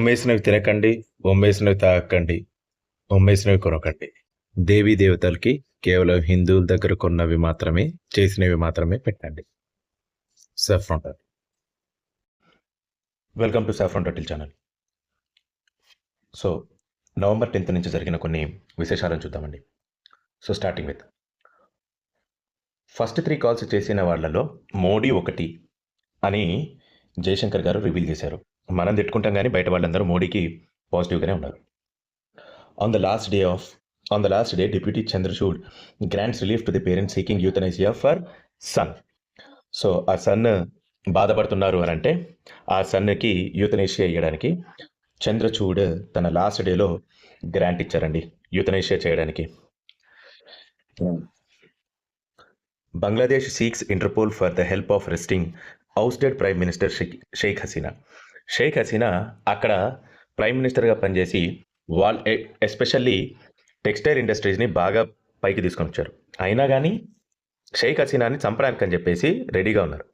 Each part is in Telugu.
అమ్మేసినవి తినకండి, బొమ్మేసినవి తాగకండి, బొమ్మేసినవి కొనకండి. దేవీ దేవతలకి కేవలం హిందువుల దగ్గర కొన్నవి మాత్రమే, చేసినవి మాత్రమే పెట్టండి. Saffron turtle. Welcome to saffron turtle channel. So November 10th నుంచి జరిగిన కొన్ని విశేషాలను చూద్దామండి. So starting with first 3 calls చేసిన వాళ్ళలో మోడీ ఒకటి అని జయశంకర్ గారు రివీల్ చేశారు. మనం తిట్టుకుంటాం కానీ బయట వాళ్ళందరూ మోడీకి పాజిటివ్గానే ఉన్నారు. On the last day deputy Chandrachud grants relief to the parents seeking euthanasia for son. So ఆ సన్ బాధపడుతున్నారు అని అంటే ఆ సన్కి యూథనైజియా ఇవ్వడానికి చంద్రచూడ్ తన లాస్ట్ డేలో గ్రాంట్ ఇచ్చారండి యూథనైజియా చేయడానికి. Bangladesh seeks Interpol for the help of arresting ousted prime minister Sheikh Hasina. Sheikh Hasina అక్కడ ప్రైమ్ మినిస్టర్గా పనిచేసి ఎస్పెషల్లీ టెక్స్టైల్ ఇండస్ట్రీస్ని బాగా పైకి తీసుకొని వచ్చారు. అయినా కానీ షేక్ హసీనాని చంపడానికి అని చెప్పేసి రెడీగా ఉన్నారు.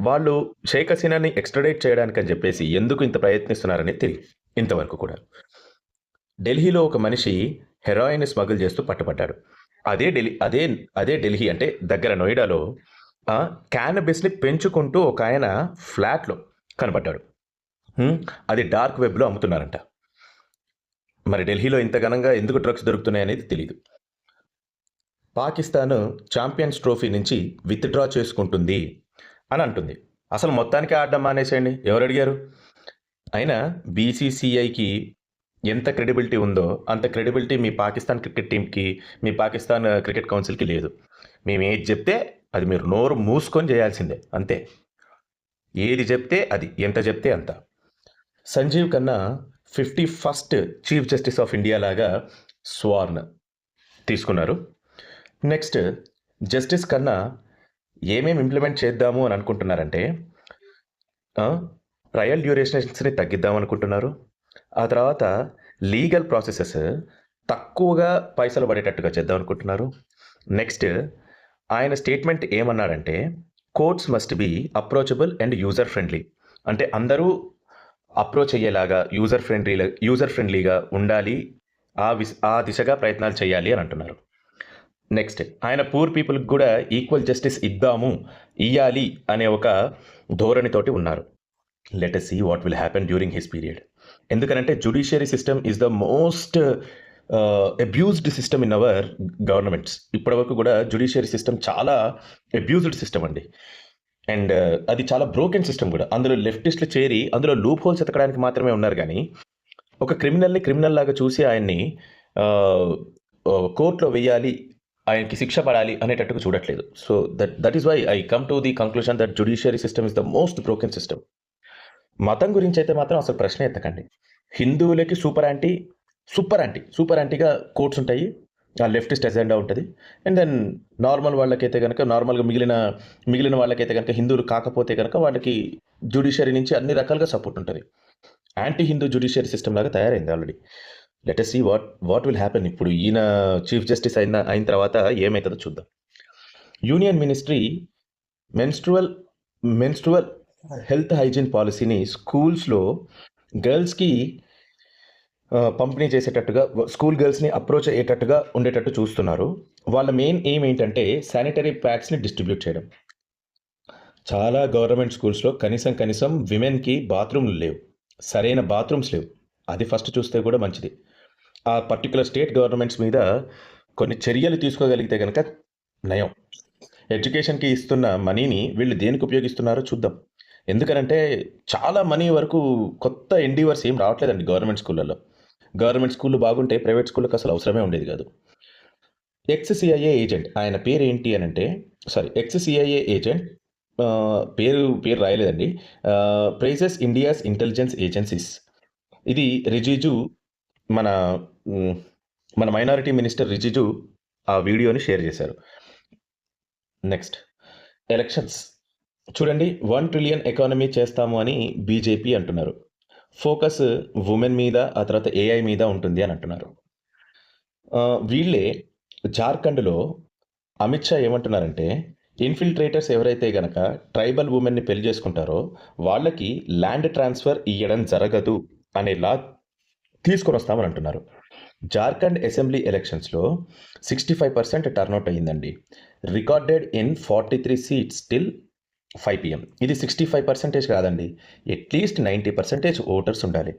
వాళ్ళు షేక్ హసీనాని ఎక్స్ట్రడేట్ చేయడానికి అని చెప్పేసి ఎందుకు ఇంత ప్రయత్నిస్తున్నారని తెలియదు ఇంతవరకు కూడా. ఢిల్లీలో ఒక మనిషి హెరాయిన్ స్మగుల్ చేస్తూ పట్టుబడ్డాడు. అదే ఢిల్లీ అంటే దగ్గర నోయిడాలో క్యానబిస్ని పెంచుకుంటూ ఒక ఆయన ఫ్లాట్లో కనబడ్డాడు. అది డార్క్ వెబ్లో అమ్ముతున్నారంట. మరి ఢిల్లీలో ఇంత ఘనంగా ఎందుకు డ్రగ్స్ దొరుకుతున్నాయి అనేది తెలియదు. పాకిస్తాన్ ఛాంపియన్స్ ట్రోఫీ నుంచి విత్డ్రా చేసుకుంటుంది అని అంటుంది. అసలు మొత్తానికి ఆడడం మానేసేయండి, ఎవరు అడిగారు? అయినా బీసీసీఐకి ఎంత క్రెడిబిలిటీ ఉందో అంత క్రెడిబిలిటీ మీ పాకిస్తాన్ క్రికెట్ టీంకి, మీ పాకిస్తాన్ క్రికెట్ కౌన్సిల్కి లేదు. మేము ఏది చెప్తే అది మీరు నోరు మూసుకొని చేయాల్సిందే, అంతే. ఏది చెప్తే అది, ఎంత చెప్తే అంత. Sanjiv Khanna 51st chief justice of India లాగా స్వార్న్ తీసుకున్నారు. నెక్స్ట్ జస్టిస్ ఖన్నా ఏమేమి ఇంప్లిమెంట్ చేద్దాము అని అనుకుంటున్నారంటే ట్రయల్ డ్యూరేషన్స్ని తగ్గిద్దాం అనుకుంటున్నారు. ఆ తర్వాత లీగల్ ప్రాసెసెస్ తక్కువగా పైసలు పడేటట్టుగా చేద్దాం అనుకుంటున్నారు. నెక్స్ట్ ఆయన స్టేట్మెంట్ ఏమన్నాడంటే courts must be approachable and user friendly. అంటే అందరూ అప్రోచ్ అయ్యేలాగా యూజర్ ఫ్రెండ్లీగా ఉండాలి, ఆ దిశగా ప్రయత్నాలు చేయాలి అని అంటున్నారు. నెక్స్ట్ ఆయన పూర్ పీపుల్కి కూడా ఈక్వల్ జస్టిస్ ఇయ్యాలి అనే ఒక ధోరణితోటి ఉన్నారు. Let us see what will happen during his period. ఎందుకనంటే judiciary system is the most abused system in our governments. ఇప్పటివరకు కూడా జుడిషియరీ సిస్టమ్ చాలా అబ్యూజ్డ్ సిస్టమ్ అండి. అండ్ అది చాలా బ్రోకెన్ సిస్టమ్ కూడా. అందులో లెఫ్టిస్టులు చేరి అందులో లూప్ హోల్స్ ఎతకడానికి మాత్రమే ఉన్నారు కానీ ఒక క్రిమినల్ లాగా చూసి ఆయన్ని కోర్టులో వెయ్యాలి, ఆయనకి శిక్ష పడాలి అనేటట్టుగా చూడట్లేదు. So that is why I come to the conclusion that judiciary system is the most broken system. మతం గురించి అయితే మాత్రం అసలు ప్రశ్న ఎత్తకండి. హిందువులకి సూపర్ యాంటీగా కోర్ట్స్ ఉంటాయి, లెఫ్టిస్ట్ ఎజెండా ఉంటుంది. అండ్ దెన్ నార్మల్ వాళ్ళకైతే కనుక, నార్మల్గా మిగిలిన వాళ్ళకైతే కనుక, హిందువులు కాకపోతే కనుక వాళ్ళకి జ్యుడిషియరీ నుంచి అన్ని రకాలుగా సపోర్ట్ ఉంటుంది. యాంటీ హిందూ జ్యుడిషియరీ సిస్టమ్ లాగా తయారైంది already. Let us see what will happen. ఇప్పుడు ఈయన చీఫ్ జస్టిస్ అయిన తర్వాత ఏమవుతుందో చూద్దాం. Union ministry menstrual health hygiene పాలసీని స్కూల్స్లో గర్ల్స్కి పంపిణీ చేసేటట్టుగా, స్కూల్ గర్ల్స్ని అప్రోచ్ అయ్యేటట్టుగా ఉండేటట్టు చూస్తున్నారు. వాళ్ళ మెయిన్ ఎయిమ్ ఏంటంటే శానిటరీ ప్యాడ్స్ని డిస్ట్రిబ్యూట్ చేయడం. చాలా గవర్నమెంట్ స్కూల్స్లో కనీసం విమెన్కి బాత్రూమ్లు లేవు, సరైన బాత్రూమ్స్ లేవు. అది ఫస్ట్ చూస్తే కూడా మంచిది. ఆ పర్టికులర్ స్టేట్ గవర్నమెంట్స్ మీద కొన్ని చర్యలు తీసుకోగలిగితే కనుక నయం. ఎడ్యుకేషన్కి ఇస్తున్న మనీని వీళ్ళు దేనికి ఉపయోగిస్తున్నారో చూద్దాం. ఎందుకనంటే చాలా మనీ వరకు కొత్త ఎండీవర్స్ ఏం రావట్లేదండి గవర్నమెంట్ స్కూళ్ళల్లో. గవర్నమెంట్ స్కూళ్ళు బాగుంటే ప్రైవేట్ స్కూళ్ళకి అసలు అవసరమే ఉండేది కాదు. ఎక్స్-సిఐఏ ఏజెంట్, ఆయన పేరు ఏంటి అని అంటే, ఎక్స్-సిఐఏ ఏజెంట్ పేరు రాయలేదండి. Praises India's intelligence agencies. ఇది రిజిజు, మన మైనారిటీ మినిస్టర్ రిజిజు ఆ వీడియోని షేర్ చేశారు. నెక్స్ట్ ఎలక్షన్స్ చూడండి. 1 ట్రిలియన్ ఎకానమీ చేస్తాము అని బీజేపీ అంటున్నారు. ఫోకస్ ఉమెన్ మీద, ఆ తర్వాత ఏఐ మీద ఉంటుంది అని అంటున్నారు. వీళ్ళే జార్ఖండ్లో అమిత్ షా ఏమంటున్నారంటే ఇన్ఫిల్ట్రేటర్స్ ఎవరైతే గనక ట్రైబల్ ఉమెన్ని పెళ్లి చేసుకుంటారో వాళ్ళకి ల్యాండ్ ట్రాన్స్ఫర్ ఇవ్వడం జరగదు అనే లా తీసుకొని వస్తామని అంటున్నారు. జార్ఖండ్ అసెంబ్లీ ఎలక్షన్స్లో 65% టర్నౌట్ అయ్యిందండి. Recorded in 43 seats till 5 PM. ఇది 65% కాదండి, అట్లీస్ట్ 90% ఓటర్స్ ఉండాలి.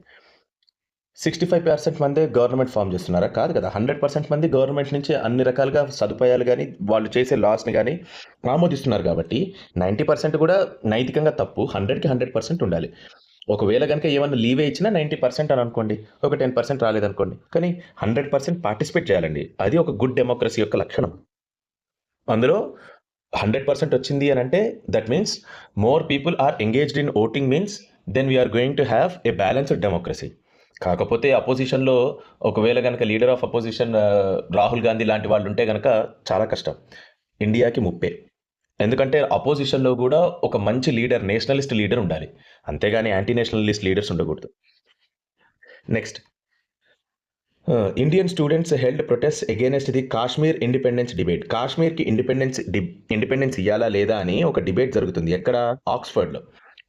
65% మందే గవర్నమెంట్ ఫామ్ చేస్తున్నారా? కాదు కదా. 100% మంది గవర్నమెంట్ నుంచి అన్ని రకాలుగా సదుపాయాలు కానీ వాళ్ళు చేసే లాస్ని కానీ ఆమోదిస్తున్నారు కాబట్టి 90% కూడా నైతికంగా తప్పు. 100కి 100% ఉండాలి. ఒకవేళ కనుక ఏమన్నా లీవే ఇచ్చినా 90% అని అనుకోండి, ఒక 10% రాలేదనుకోండి, కానీ 100% పార్టిసిపేట్ చేయాలండి. అది ఒక గుడ్ డెమోక్రసీ యొక్క లక్షణం. అందులో 100% వచ్చింది అని అంటే that means more people are engaged in voting means then we are going to have a balanced democracy. కాకపోతే అపోజిషన్లో ఒకవేళ కనుక leader of opposition Rahul Gandhi లాంటి వాళ్ళు ఉంటే కనుక చాలా కష్టం, ఇండియాకి ముప్పే. ఎందుకంటే అపోజిషన్లో కూడా ఒక మంచి లీడర్, నేషనలిస్ట్ లీడర్ ఉండాలి, అంతేగాని యాంటీ నేషనలిస్ట్ లీడర్స్ ఉండకూడదు. Next, Indian students held protest against the Kashmir independence debate. కాశ్మీర్కి ఇండిపెండెన్స్ ఇవ్వాలా లేదా అని ఒక డిబేట్ జరుగుతుంది. ఎక్కడ? ఆక్స్ఫర్డ్లో.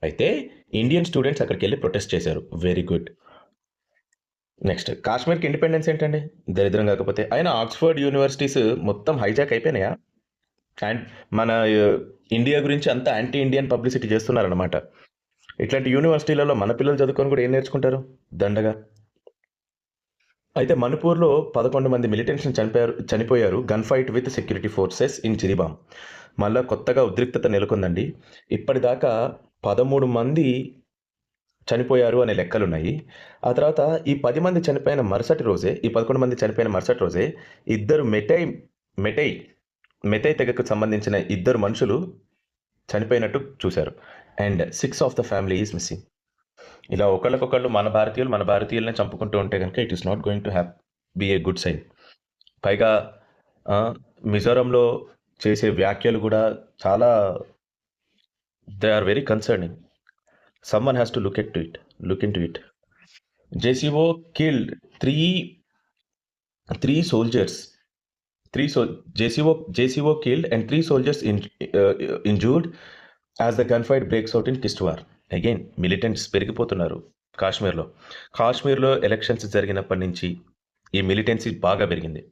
అయితే ఇండియన్ స్టూడెంట్స్ అక్కడికి వెళ్ళి ప్రొటెస్ట్ చేశారు. Very good. నెక్స్ట్, కాశ్మీర్కి ఇండిపెండెన్స్ ఏంటండి దరిద్రం కాకపోతే. అయినా ఆక్స్ఫర్డ్ యూనివర్సిటీస్ మొత్తం హైజాక్ అయిపోయినాయా? అండ్ మన ఇండియా గురించి అంతా యాంటీ ఇండియన్ పబ్లిసిటీ చేస్తున్నారన్నమాట. ఇట్లాంటి యూనివర్సిటీలలో మన పిల్లలు చదువుకొని కూడా ఏం నేర్చుకుంటారు? దండగా. అయితే మణిపూర్లో 11 మంది మిలిటెంట్స్ చనిపోయారు gun fight with security forces in Jiribam. మళ్ళా కొత్తగా ఉద్రిక్తత నెలకొందండి. ఇప్పటిదాకా 13 మంది చనిపోయారు అనే లెక్కలున్నాయి. ఆ తర్వాత ఈ 10 మంది చనిపోయిన మరుసటి రోజే, ఈ 11 మంది చనిపోయిన మరుసటి రోజే ఇద్దరు మెటై తెగకు సంబంధించిన ఇద్దరు మనుషులు చనిపోయినట్టు చూశారు. And 6 of the family is missing. ఇలా ఒకళ్ళకొకళ్ళు మన భారతీయులనే చంపుకుంటూ ఉంటే కనుక it is not going to be a good sign. పైగా మిజోరంలో చేసే వ్యాఖ్యలు కూడా చాలా, they are very concerning. Someone has to look into it. JCO killed three soldiers. JCO killed and 3 soldiers injured as the gunfight breaks out in Kishtwar. Again, militants పెరిగిపోతున్నారు కాశ్మీర్లో ఎలక్షన్స్ జరిగినప్పటి నుంచి ఈ మిలిటెన్సీ బాగా పెరిగింది.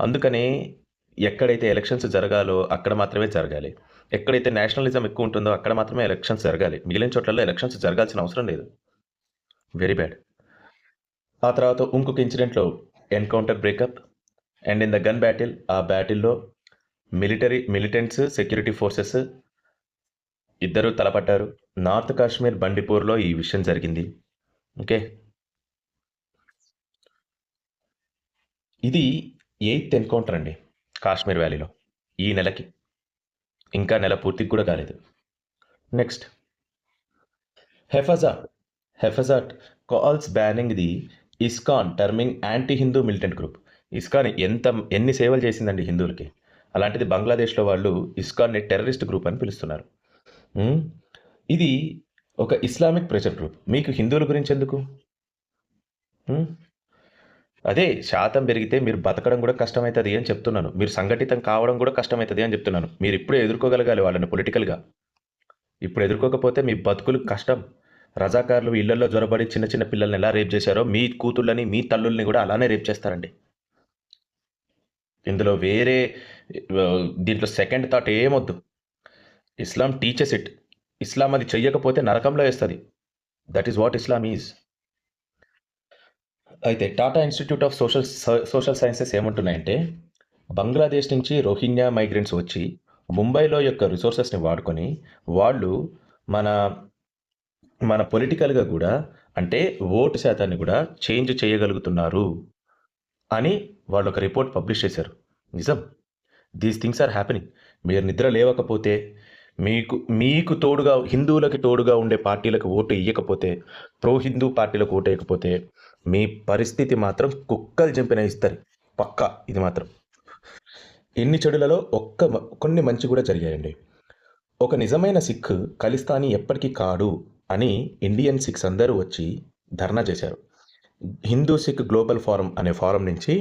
అందుకనే ఎక్కడైతే ఎలక్షన్స్ జరగాలో అక్కడ మాత్రమే జరగాలి, ఎక్కడైతే నేషనలిజం ఎక్కువ ఉంటుందో అక్కడ మాత్రమే ఎలక్షన్స్ జరగాలి, మిగిలిన చోట్లలో ఎలక్షన్స్ జరగాల్సిన అవసరం లేదు. Very bad. ఆ తర్వాత ఇంకొక ఇన్సిడెంట్లో encounter breakup and in the gun battle, ఆ బ్యాటిల్లో మిలిటెంట్స్ సెక్యూరిటీ ఫోర్సెస్ ఇద్దరు తలపడ్డారు. నార్త్ కాశ్మీర్ బండిపూర్లో ఈ విషయం జరిగింది. ఓకే, ఇది 8th ఎన్కౌంటర్ అండి కాశ్మీర్ వ్యాలీలో ఈ నెలకి, ఇంకా నెల పూర్తికి కూడా కాలేదు. Next, Hefazat calls banning the ISKCON terming anti Hindu militant group. ISKCON ఎన్ని సేవలు చేసిందండి హిందువులకి, అలాంటిది బంగ్లాదేశ్లో వాళ్ళు ఇస్కాన్ని టెర్రరిస్ట్ గ్రూప్ అని పిలుస్తున్నారు. ఇది ఒక ఇస్లామిక్ ప్రెషర్ గ్రూప్. మీకు హిందువుల గురించి ఎందుకు? అదే శాతం పెరిగితే మీరు బతకడం కూడా కష్టమవుతుంది అని చెప్తున్నాను, మీరు సంఘటితం కావడం కూడా కష్టమవుతుంది అని చెప్తున్నాను. మీరు ఇప్పుడే ఎదుర్కోగలగాలి వాళ్ళని పొలిటికల్గా. ఇప్పుడు ఎదుర్కోకపోతే మీ బతుకులు కష్టం. రజాకారులు ఇళ్లలో జ్వరబడి చిన్న చిన్న పిల్లల్ని ఎలా రేప్ చేశారో మీ కూతుళ్ళని మీ తల్లుల్ని కూడా అలానే రేప్ చేస్తారండి. ఇందులో వేరే దీంట్లో సెకండ్ థాట్ ఏమొద్దు. ఇస్లాం టీచెస్ ఇట్. ఇస్లాం అది చెయ్యకపోతే నరకంలో వేస్తుంది. That is what Islam is. అయితే Tata institute of social sciences ఏమంటున్నాయంటే, బంగ్లాదేశ్ నుంచి రోహింగ్యా మైగ్రెంట్స్ వచ్చి ముంబైలో యొక్క రిసోర్సెస్ని వాడుకొని వాళ్ళు మన పొలిటికల్గా కూడా, అంటే ఓటు శాతాన్ని కూడా చేంజ్ చేయగలుగుతున్నారు అని వాళ్ళు ఒక రిపోర్ట్ పబ్లిష్ చేశారు. నిజం, దీస్ థింగ్స్ ఆర్ హ్యాపెనింగ్. మీరు నిద్ర లేవకపోతే, మీకు తోడుగా హిందువులకి తోడుగా ఉండే పార్టీలకు ఓటు ఇవ్వకపోతే, ప్రో హిందూ పార్టీలకు ఓటు వేయకపోతే మీ పరిస్థితి మాత్రం కుక్కలు చంపిన ఇస్తారు పక్కా. ఇది మాత్రం ఎన్ని చెడులలో కొన్ని మంచి కూడా జరిగాయండి. ఒక నిజమైన సిక్ ఖలిస్తానీ ఎప్పటికీ కాడు అని ఇండియన్ సిక్స్ అందరూ వచ్చి ధర్నా చేశారు. హిందూ సిక్ గ్లోబల్ ఫోరం అనే ఫోరం నుంచి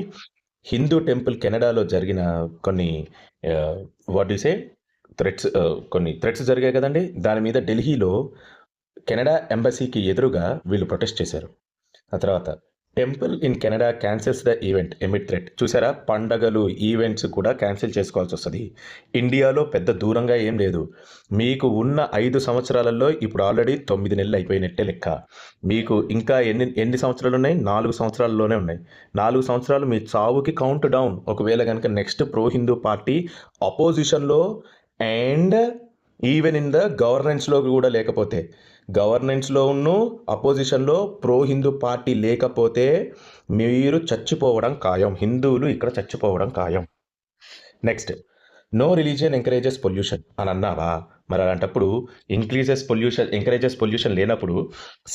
హిందూ టెంపుల్ కెనడాలో జరిగిన కొన్ని వాట్ యు సే కొన్ని థ్రెట్స్ జరిగాయి కదండి. దాని మీద ఢిల్లీలో కెనడా ఎంబసీకి ఎదురుగా వీళ్ళు ప్రొటెస్ట్ చేశారు. ఆ తర్వాత temple in Canada cancels the event emit threat. చూసారా, పండగలు ఈవెంట్స్ కూడా క్యాన్సిల్ చేసుకోవాల్సి వస్తుంది. ఇండియాలో పెద్ద దూరంగా ఏం లేదు. మీకు ఉన్న 5 సంవత్సరాలలో ఇప్పుడు ఆల్రెడీ 9 నెలలు అయిపోయినట్టే లెక్క. మీకు ఇంకా ఎన్ని సంవత్సరాలు ఉన్నాయి? 4 సంవత్సరాల్లోనే ఉన్నాయి. 4 సంవత్సరాలు మీ చావుకి కౌంట్ డౌన్. ఒకవేళ కనుక నెక్స్ట్ ప్రో హిందూ పార్టీ అపోజిషన్లో అండ్ ఈవెన్ ఇన్ ద గవర్నెన్స్లో కూడా లేకపోతే, గవర్నెన్స్లో ఉన్న అపోజిషన్లో ప్రో హిందూ పార్టీ లేకపోతే మీరు చచ్చిపోవడం ఖాయం. హిందువులు ఇక్కడ చచ్చిపోవడం ఖాయం. Next, no religion encourages pollution అని అన్నావా? మరి అలాంటప్పుడు ఎంకరేజెస్ పొల్యూషన్ లేనప్పుడు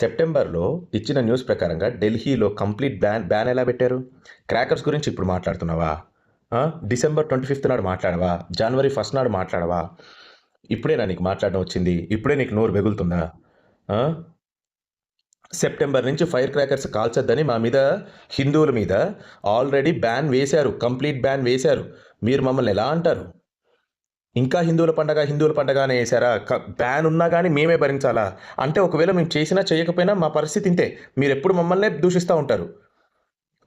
సెప్టెంబర్లో ఇచ్చిన న్యూస్ ప్రకారంగా ఢిల్లీలో కంప్లీట్ బ్యాన్ ఎలా పెట్టారు? క్రాకర్స్ గురించి ఇప్పుడు మాట్లాడుతున్నావా? డిసెంబర్ 25th నాడు మాట్లాడవా? జనవరి 1st నాడు మాట్లాడవా? ఇప్పుడేనా నీకు మాట్లాడడం వచ్చింది? ఇప్పుడే నీకు నోరు వెగులుతుందా? సెప్టెంబర్ నుంచి ఫైర్ క్రాకర్స్ కాల్చొద్దని మా మీద, హిందువుల మీద ఆల్రెడీ బ్యాన్ వేశారు, కంప్లీట్ బ్యాన్ వేశారు. మీరు మమ్మల్ని ఎలా అంటారు? ఇంకా హిందువుల పండగ అని వేశారా? బ్యాన్ ఉన్నా కానీ మేమే భరించాలా? అంటే ఒకవేళ మేము చేసినా చేయకపోయినా మా పరిస్థితి ఇంతే. మీరు ఎప్పుడు మమ్మల్నే దూషిస్తూ ఉంటారు.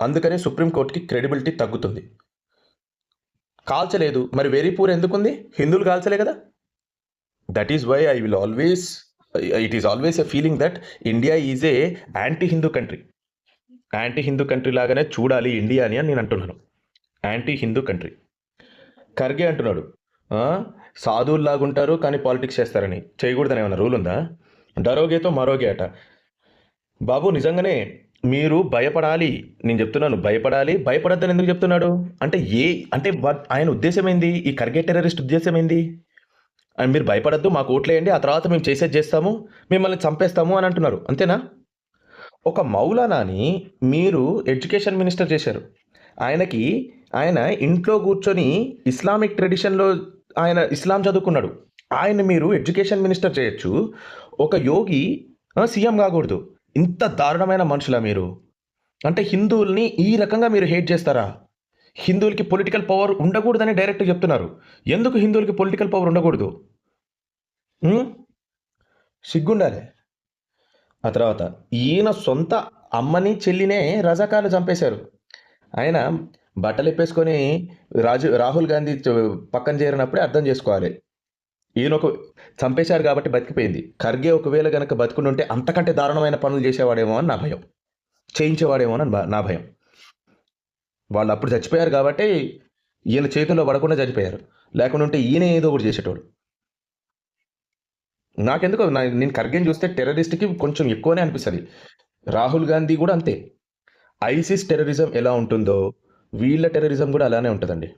అందుకని సుప్రీంకోర్టుకి క్రెడిబిలిటీ తగ్గుతుంది. కాల్చలేదు, మరి వెరీపూర్ ఎందుకుంది? హిందువులు కాల్చలే కదా. That is why I will always, it is always a feeling that India is a anti Hindu country లాగానే చూడాలి ఇండియాని అని నేను అంటున్నాను. Anti Hindu country. ఖర్గే అంటున్నాడు సాధువుల్లాగుంటారు కానీ పాలిటిక్స్ చేస్తారని. చేయకూడదని ఏమైనా రూల్ ఉందా? డరోగేతో మరోగే అట. బాబు నిజంగానే మీరు భయపడాలి. నేను చెప్తున్నాను, భయపడద్దని ఎందుకు చెప్తున్నాడు అంటే ఆయన ఉద్దేశం ఏంది? ఈ ఖర్గే టెర్రరిస్ట్ ఉద్దేశం ఏంది? అండ్ మీరు భయపడద్దు, మాకు ఓట్లేయండి, ఆ తర్వాత మేము చేసేది చేస్తాము, మిమ్మల్ని చంపేస్తాము అని అంటున్నారు. అంతేనా? ఒక మౌలానాని మీరు ఎడ్యుకేషన్ మినిస్టర్ చేశారు. ఆయన ఇంట్లో కూర్చొని ఇస్లామిక్ ట్రెడిషన్లో ఆయన ఇస్లాం చదువుకున్నాడు. ఆయన మీరు ఎడ్యుకేషన్ మినిస్టర్ చేయొచ్చు. ఒక యోగి సీఎం కాకూడదు. ఇంత దారుణమైన మనుషులా మీరు? అంటే హిందువుల్ని ఈ రకంగా మీరు హేట్ చేస్తారా? హిందువులకి పొలిటికల్ పవర్ ఉండకూడదని డైరెక్ట్ చెప్తున్నారు. ఎందుకు హిందువులకి పొలిటికల్ పవర్ ఉండకూడదు? సిగ్గుండాలి. ఆ తర్వాత ఈయన సొంత అమ్మని చెల్లినే రజాకార్లు చంపేశారు. ఆయన బట్టలు ఇప్పేసుకొని రాహుల్ గాంధీ పక్కన చేరినప్పుడే అర్థం చేసుకోవాలి. ఈయన చంపేశారు కాబట్టి బతికిపోయింది. ఖర్గే ఒకవేళ కనుక బతుకుంటే అంతకంటే దారుణమైన పనులు చేసేవాడేమో అని నా భయం, చేయించేవాడేమో అని నా భయం. వాళ్ళు అప్పుడు చచ్చిపోయారు కాబట్టి ఈయన చేతుల్లో పడకుండా చచ్చిపోయారు. లేకుంటే ఈయన ఏదో ఒకటి చేసేటోడు. నాకెందుకు నేను ఖర్గేని చూస్తే టెర్రరిస్ట్కి కొంచెం ఎక్కువనే అనిపిస్తుంది. రాహుల్ గాంధీ కూడా అంతే. ఐసిస్ టెర్రరిజం ఎలా ఉంటుందో వీళ్ళ టెర్రరిజం కూడా అలానే ఉంటుందండి.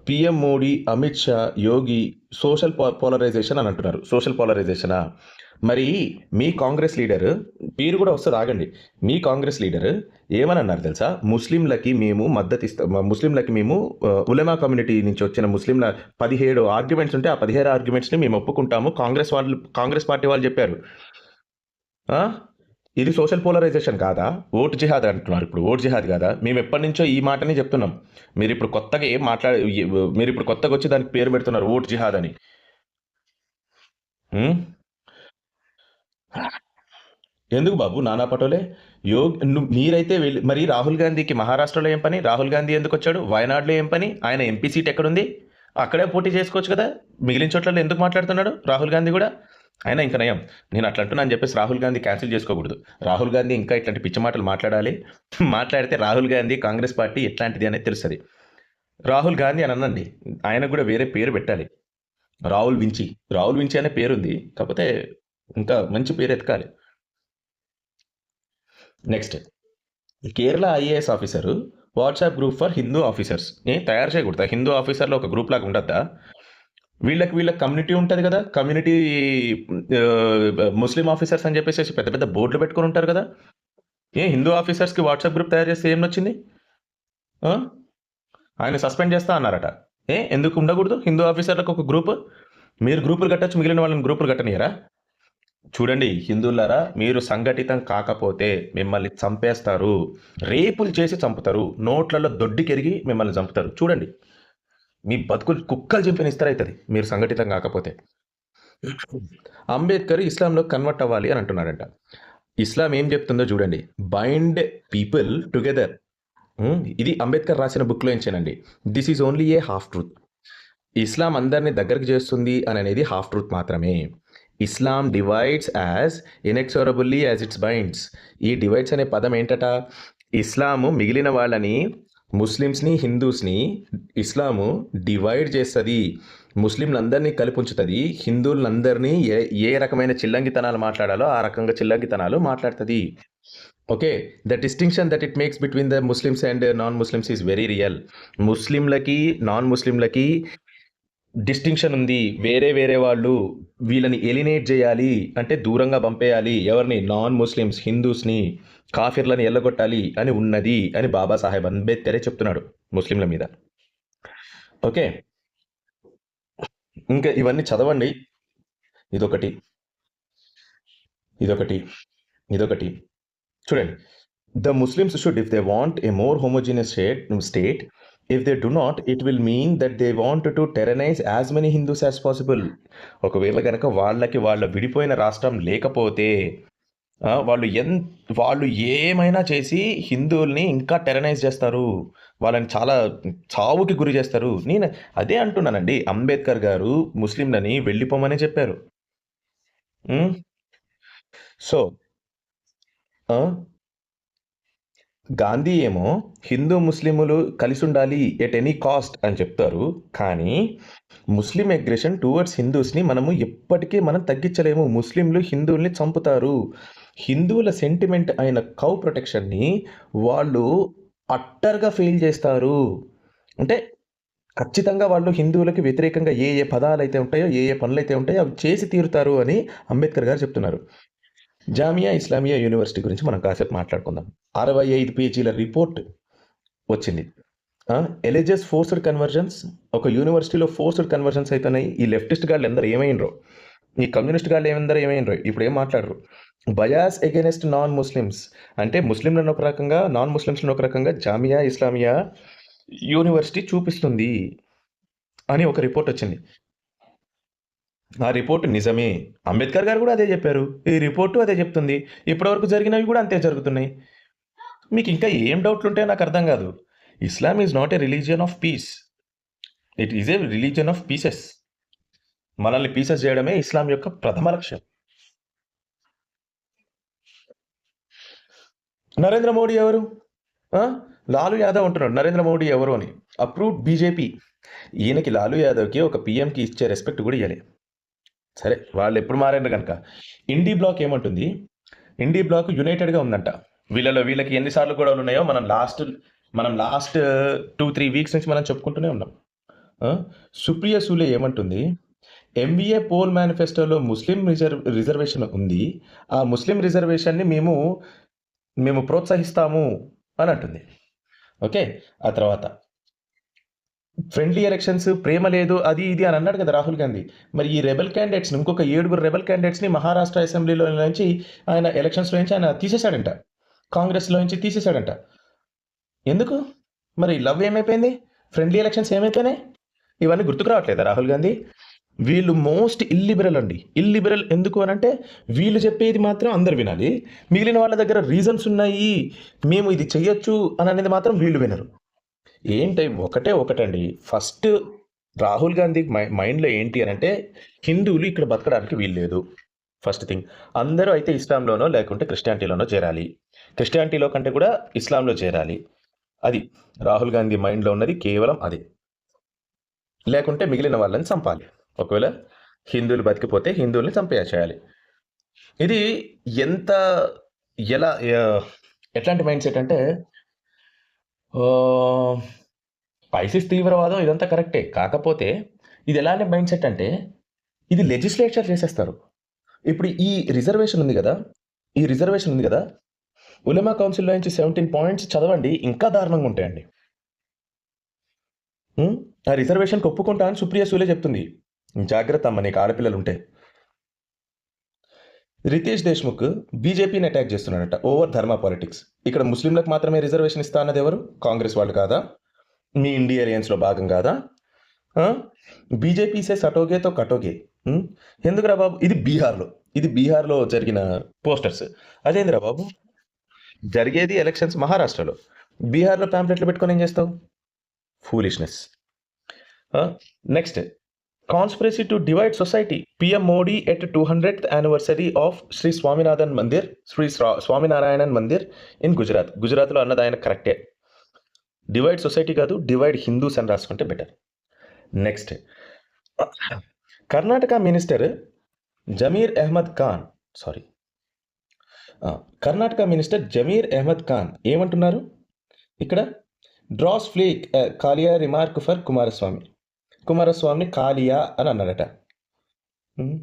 పిఎం మోడీ, అమిత్ షా, యోగి సోషల్ పోలరైజేషన్ అని అంటున్నారు. సోషల్ పోలరైజేషనా? మరి మీ కాంగ్రెస్ లీడర్, మీరు కూడా వస్తుంది ఆగండి, మీ కాంగ్రెస్ లీడర్ ఏమని అన్నారు తెలుసా? ముస్లింలకి మేము మద్దతు ఇస్తాం, ముస్లింలకి మేము ఉలమా కమ్యూనిటీ నుంచి వచ్చిన ముస్లింల 17 ఆర్గ్యుమెంట్స్ ఉంటే ఆ 17 ఆర్గ్యుమెంట్స్ని మేము ఒప్పుకుంటాము, కాంగ్రెస్ పార్టీ వాళ్ళు చెప్పారు. ఇది సోషల్ పోలరైజేషన్ కాదా? ఓట్ జిహాద్ అంటున్నారు. ఇప్పుడు ఓట్ జిహాద్ కాదా? మేము ఎప్పటి నుంచో ఈ మాటని చెప్తున్నాం. మీరు ఇప్పుడు కొత్తగా మీరు ఇప్పుడు కొత్తగా వచ్చి దానికి పేరు పెడుతున్నారు ఓట్ జిహాద్ అని. ఎందుకు బాబు నానా పటోలే? మీరైతే వెళ్ళి మరి రాహుల్ గాంధీకి మహారాష్ట్రలో ఏం పని? రాహుల్ గాంధీ ఎందుకు వచ్చాడు? వయనాడులో ఏం పని? ఆయన ఎంపీ సీట్ ఎక్కడుంది? అక్కడే పోటీ చేసుకోవచ్చు కదా. మిగిలిన చోట్ల ఎందుకు మాట్లాడుతున్నాడు రాహుల్ గాంధీ కూడా? అయినా ఇంకా నయం, నేను అట్లా అంటున్నా అని చెప్పేసి రాహుల్ గాంధీ క్యాన్సిల్ చేసుకోకూడదు. రాహుల్ గాంధీ ఇంకా ఇట్లాంటి పిచ్చి మాటలు మాట్లాడితే రాహుల్ గాంధీ కాంగ్రెస్ పార్టీ ఎట్లాంటిది అనేది తెలుస్తుంది. రాహుల్ గాంధీ అని అనండి, ఆయనకు కూడా వేరే పేరు పెట్టాలి. రాహుల్ వించి అనే పేరుంది, కాకపోతే ఇంకా మంచి పేరు ఎతకాలి. Next, Kerala IAS officer WhatsApp group for Hindu officers తయారు చేయకూడదా? హిందూ ఆఫీసర్లో ఒక గ్రూప్ లాగా ఉండద్దా? వీళ్ళకి కమ్యూనిటీ ఉంటుంది కదా, కమ్యూనిటీ ముస్లిం ఆఫీసర్స్ అని చెప్పేసి పెద్ద పెద్ద బోర్డులు పెట్టుకొని ఉంటారు కదా. హిందూ ఆఫీసర్స్కి వాట్సాప్ గ్రూప్ తయారు చేస్తే ఏం వచ్చింది? ఆయన సస్పెండ్ చేస్తా అన్నారట. ఎందుకు ఉండకూడదు హిందూ ఆఫీసర్లకు ఒక గ్రూప్? మీరు గ్రూపులు కట్టచ్చు, మిగిలిన వాళ్ళని గ్రూపులు కట్టనియరా? చూడండి హిందువులారా, మీరు సంఘటితం కాకపోతే మిమ్మల్ని చంపేస్తారు, రేపులు చేసి చంపుతారు, నోట్లలో దొడ్డికెరిగి మిమ్మల్ని చంపుతారు. చూడండి, మీ బతుకులు కుక్కలు చంపిన ఇస్తారైతుంది మీరు సంఘటితం కాకపోతే. అంబేద్కర్ ఇస్లాంలో కన్వర్ట్ అవ్వాలి అని అంటున్నాడంట. ఇస్లాం ఏం చెప్తుందో చూడండి. Bind people together. ఇది అంబేద్కర్ రాసిన బుక్‌లో నుంచేనండి. This is only a half truth. Islam అందరిని దగ్గరికి చేస్తుంది అని అనేది హాఫ్ ట్రూత్ మాత్రమే. Islam divides as inexorably as it binds. ఈ డివైడ్స్ అనే పదం ఏంటట? ఇస్లాము మిగిలిన వాళ్ళని, ముస్లిమ్స్ని, హిందూస్ని ఇస్లాము డివైడ్ చేస్తుంది. ముస్లింలందరినీ కలిపి ఉంచుతుంది. హిందువులందరినీ ఏ రకమైన చిల్లంగితనాలు మాట్లాడాలో ఆ రకంగా చిల్లంగితనాలు మాట్లాడుతుంది. Okay, the distinction that it makes between the Muslims and non Muslims is very real. ముస్లింలకి నాన్ ముస్లింలకి డిస్టింక్షన్ ఉంది. వేరే వేరే వాళ్ళు వీళ్ళని ఎలినేట్ చేయాలి అంటే దూరంగా పంపేయాలి. ఎవరిని? నాన్ ముస్లిమ్స్, హిందూస్ని, కాఫిర్లని ఎల్లగొట్టాలి అని ఉన్నది అని బాబాసాహెబ్ అంబేద్కరే చెప్తున్నాడు ముస్లింల మీద. ఓకే, ఇంకా ఇవన్నీ చదవండి. ఇదొకటి ఇదొకటి ఇదొకటి చూడండి. The Muslims should, if they want a more homogeneous state, if they do not, it will mean that they want to terrorize as many Hindus as possible. ఒకవేళ కనుక వాళ్ళ విడిపోయిన రాష్ట్రం లేకపోతే వాళ్ళు ఏమైనా చేసి హిందువుల్ని ఇంకా టెరనైజ్ చేస్తారు. వాళ్ళని చాలా చావుకి గురి చేస్తారు. నేను అదే అంటున్నానండి. అంబేద్కర్ గారు ముస్లింలని వెళ్ళిపోమని చెప్పారు. సో గాంధీ ఏమో హిందూ ముస్లిములు కలిసి ఉండాలి ఎట్ ఎనీ కాస్ట్ అని చెప్తారు. కానీ ముస్లిం అగ్రెషన్ టువర్డ్స్ హిందూస్ని ఎప్పటికీ మనం తగ్గించలేము. ముస్లింలు హిందువుల్ని చంపుతారు. హిందువుల సెంటిమెంట్ అయిన కౌ ప్రొటెక్షన్ని వాళ్ళు అట్టర్గా ఫెయిల్ చేస్తారు. అంటే ఖచ్చితంగా వాళ్ళు హిందువులకి వ్యతిరేకంగా ఏ ఏ పదాలు అయితే ఉంటాయో, ఏ ఏ పనులు అయితే ఉంటాయో అవి చేసి తీరుతారు అని అంబేద్కర్ గారు చెప్తున్నారు. జామియా ఇస్లామియా యూనివర్సిటీ గురించి మనం కాసేపు మాట్లాడుకుందాం. 65 పేజీల రిపోర్ట్ వచ్చింది. ఎలిజియస్ ఫోర్స్డ్ కన్వర్జన్స్, ఒక యూనివర్సిటీలో ఫోర్స్డ్ కన్వర్జన్స్ అవుతున్నాయి. ఈ లెఫ్టిస్ట్ గాళ్ళు ఎందరూ ఏమైనరో, ఈ కమ్యూనిస్ట్ గాళ్ళు ఏమైనరో ఇప్పుడు ఏం మాట్లాడరు. బయాస్ అగెనెస్ట్ నాన్ ముస్లిమ్స్ అంటే ముస్లింలను ఒక రకంగా, నాన్ ముస్లిమ్స్లను ఒక రకంగా జామియా ఇస్లామియా యూనివర్సిటీ చూపిస్తుంది అని ఒక రిపోర్ట్ వచ్చింది. ఆ రిపోర్ట్ నిజమే. అంబేద్కర్ గారు కూడా అదే చెప్పారు. ఈ రిపోర్టు అదే చెప్తుంది. ఇప్పటివరకు జరిగినవి కూడా అంతే జరుగుతున్నాయి. మీకు ఇంకా ఏం డౌట్లు ఉంటే నాకు అర్థం కాదు. Islam is not a religion of peace, it is a religion of pieces. మనల్ని పీసెస్ చేయడమే ఇస్లాం యొక్క ప్రథమ లక్ష్యం. నరేంద్ర మోడీ ఎవరు? లాలూ యాదవ్ అంటున్నాడు నరేంద్ర మోడీ ఎవరు అని. Approved BJP. ఈయనకి లాలూ యాదవ్కి ఒక పిఎంకి ఇచ్చే రెస్పెక్ట్ కూడా ఇవ్వలే. సరే, వాళ్ళు ఎప్పుడు మారారు కనుక. ఇండీ బ్లాక్ ఏమంటుంది? ఇండీ బ్లాక్ యునైటెడ్గా ఉందంట. వీళ్ళకి ఎన్నిసార్లు గొడవలు ఉన్నాయో మనం లాస్ట్ 2-3 వీక్స్ నుంచి మనం చెప్పుకుంటూనే ఉన్నాం. సుప్రియ సూలే ఏమంటుంది? ఎంబీఏ పోల్ మేనిఫెస్టోలో ముస్లిం రిజర్వేషన్ ఉంది. ఆ ముస్లిం రిజర్వేషన్ని మేము ప్రోత్సహిస్తాము అని అంటుంది. ఓకే, ఆ తర్వాత ఫ్రెండ్లీ ఎలక్షన్స్, ప్రేమ లేదు, అది ఇది అని అన్నాడు కదా రాహుల్ గాంధీ. మరి ఈ రెబల్ క్యాండిడేట్స్ని, ఇంకొక 7 రెబల్ క్యాండిడేట్స్ని మహారాష్ట్ర అసెంబ్లీలో నుంచి ఆయన ఎలక్షన్స్లో నుంచి ఆయన తీసేశాడంట. కాంగ్రెస్లో నుంచి తీసేశాడంట. ఎందుకు మరి? లవ్ ఏమైపోయింది? ఫ్రెండ్లీ ఎలక్షన్స్ ఏమైపోయినాయి? ఇవన్నీ గుర్తుకు రావట్లేదా రాహుల్ గాంధీ? వీళ్ళు మోస్ట్ ఇల్లిబరల్ అండి. ఇల్లిబరల్ ఎందుకు అని అంటే వీళ్ళు చెప్పేది మాత్రం అందరు వినాలి, మిగిలిన వాళ్ళ దగ్గర రీజన్స్ ఉన్నాయి, మేము ఇది చెయ్యొచ్చు అని అనేది మాత్రం వీళ్ళు వినరు. ఏంటి? ఒకటండి. ఫస్ట్ రాహుల్ గాంధీ మైండ్లో ఏంటి అని అంటే హిందువులు ఇక్కడ బతకడానికి వీల్లేదు. ఫస్ట్ థింగ్, అందరూ అయితే ఇస్లాంలోనో లేకుంటే క్రిస్టియానిటీలోనో చేరాలి. క్రిస్టియానిటీలో కంటే కూడా ఇస్లాంలో చేరాలి. అది రాహుల్ గాంధీ మైండ్లో ఉన్నది, కేవలం అదే. లేకుంటే మిగిలిన వాళ్ళని చంపాలి. ఒకవేళ హిందువులు బతికిపోతే హిందువుల్ని చంపేయాలి. ఇది ఎట్లాంటి మైండ్ సెట్ అంటే ఐసిస్ తీవ్రవాదం ఇదంతా కరెక్టే. కాకపోతే ఇది ఎలాంటి మైండ్ సెట్ అంటే ఇది లెజిస్లేచర్ చేసేస్తారు. ఇప్పుడు ఈ రిజర్వేషన్ ఉంది కదా, ఉలమా కౌన్సిల్లో నుంచి 17 పాయింట్స్ చదవండి, ఇంకా దారుణంగా ఉంటాయండి. ఆ రిజర్వేషన్కి ఒప్పుకుంటా అని సుప్రియ సూలే చెప్తుంది. జాగ్రత్త అమ్మ, నీకు ఆడపిల్లలు ఉంటే. రితేష్ దేశ్ముఖ్ బీజేపీని అటాక్ చేస్తున్నాడట ఓవర్ ధర్మ పాలిటిక్స్. ఇక్కడ ముస్లింలకు మాత్రమే రిజర్వేషన్ ఇస్తా అన్నది ఎవరు? కాంగ్రెస్ వాళ్ళు కాదా? మీ ఇండియా ఏలియన్స్లో భాగం కాదా? బీజేపీ సే సటోగే తో కటోగే. హ్మ్. ఎందుకురా బాబు ఇది బీహార్‌లో. ఇది బీహార్‌లో జరిగిన పోస్టర్స్. అదేందిరా బాబు! జరిగేది ఎలక్షన్స్ మహారాష్ట్రలో. బీహార్‌లో పాంప్లెట్లు పెట్టుకొని ఏం చేస్తావు? ఫూలిష్‌నెస్. ఆ! Next conspiracy to divide society. PM Modi at 200th anniversary of Shri Swaminathan mandir, Swaminarayan mandir in Gujarat. గుజరాత్‌లో అన్నది ఆయన కరెక్టే. డివైడ్ సొసైటీ కాదు, డివైడ్ హిందూస్ అని రాసుకుంటే better. Next Karnataka minister Zameer Ahmed Khan sorry Karnataka minister Zameer Ahmed Khan ఏమంటున్నారు ఇక్కడ? Draws flak Kaalia remark for Kumaraswamy. కుమారస్వామిని కాలియా అని అన్నాడట. ఉమ్.